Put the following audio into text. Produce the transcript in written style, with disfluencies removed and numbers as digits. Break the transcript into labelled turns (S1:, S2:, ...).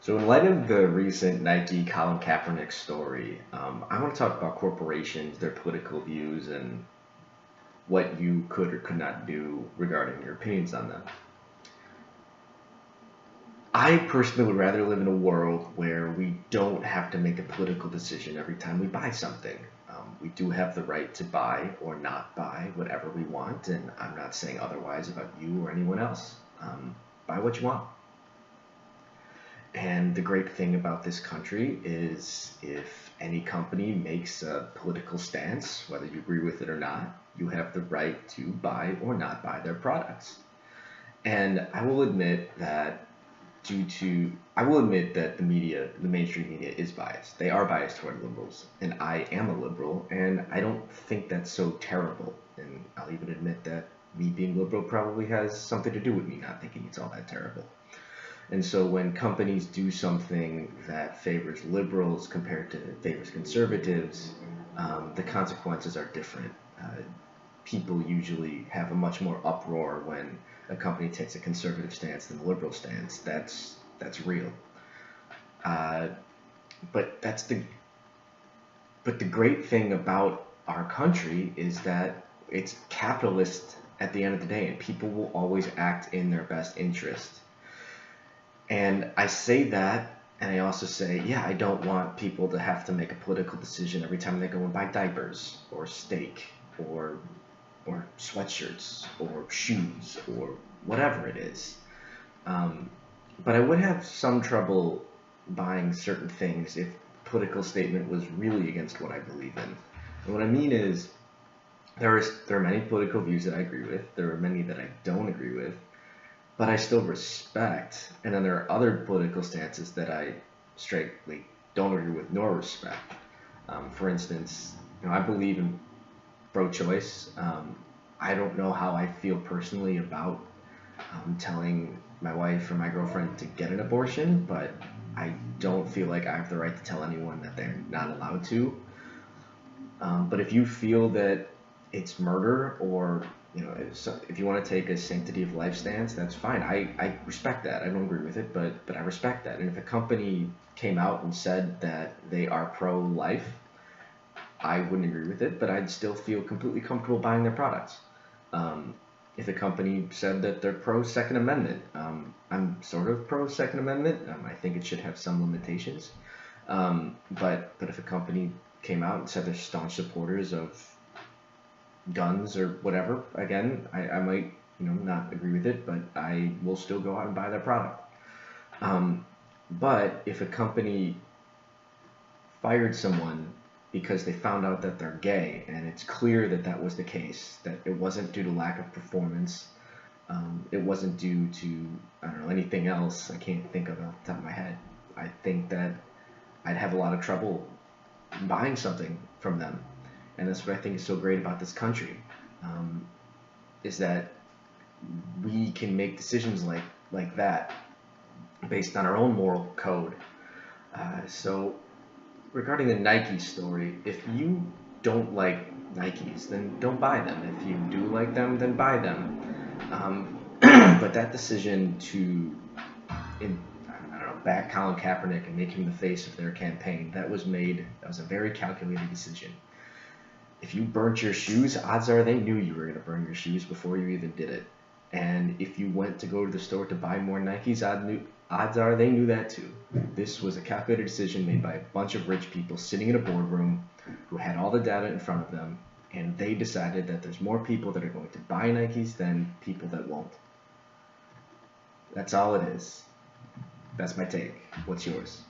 S1: So, in light of the recent Nike Colin Kaepernick story, I want to talk about corporations, their political views, and what you could or could not do regarding your opinions on them. I personally would rather live in a world where we don't have to make a political decision every time we buy something. We do have the right to buy or not buy whatever we want, and I'm not saying otherwise about you or anyone else. Buy what you want. And the great thing about this country is if any company makes a political stance, whether you agree with it or not, you have the right to buy or not buy their products. And I will admit that the media, the mainstream media, is biased. They are biased toward liberals, and I am a liberal, and I don't think that's so terrible. And I'll even admit that me being liberal probably has something to do with me not thinking it's all that terrible. And so when companies do something that favors liberals compared to favors conservatives, the consequences are different. People usually have a much more uproar when a company takes a conservative stance than a liberal stance. That's real. Uh, but that's the but the great thing about our country is that it's capitalist at the end of the day, and people will always act in their best interest. And I say that, and I also say, yeah, I don't want people to have to make a political decision every time they go and buy diapers or steak or sweatshirts or shoes or whatever it is. Um, but I would have some trouble buying certain things if political statement was really against what I believe in. And what I mean is there are many political views that I agree with. There are many that I don't agree with, but I still respect. And then there are other political stances that I straightly don't agree with nor respect. For instance, I believe in pro-choice. I don't know how I feel personally about telling my wife or my girlfriend to get an abortion, but I don't feel like I have the right to tell anyone that they're not allowed to. But if you feel that it's murder, or if you want to take a sanctity of life stance, that's fine. I respect that. I don't agree with it, but I respect that. And if a company came out and said that they are pro-life, I wouldn't agree with it, but I'd still feel completely comfortable buying their products. If a company said that they're pro Second Amendment, I'm sort of pro Second Amendment. I think it should have some limitations. But if a company came out and said they're staunch supporters of guns or whatever, again, I might not agree with it, but I will still go out and buy their product. But if a company fired someone because they found out that they're gay, and it's clear that that was the case, that it wasn't due to lack of performance, it wasn't due to, I don't know, anything else I can't think of off the top of my head, I think that I'd have a lot of trouble buying something from them. And that's what I think is so great about this country, is that we can make decisions like that based on our own moral code. So regarding the Nike story, if you don't like Nikes, then don't buy them. If you do like them, then buy them. But that decision to, I don't know, back Colin Kaepernick and make him the face of their campaign, that was a very calculated decision. If you burnt your shoes, odds are they knew you were going to burn your shoes before you even did it. And if you went to go to the store to buy more Nikes, odds are they knew that too. This was a calculated decision made by a bunch of rich people sitting in a boardroom who had all the data in front of them, and they decided that there's more people that are going to buy Nikes than people that won't. That's all it is. That's my take. What's yours?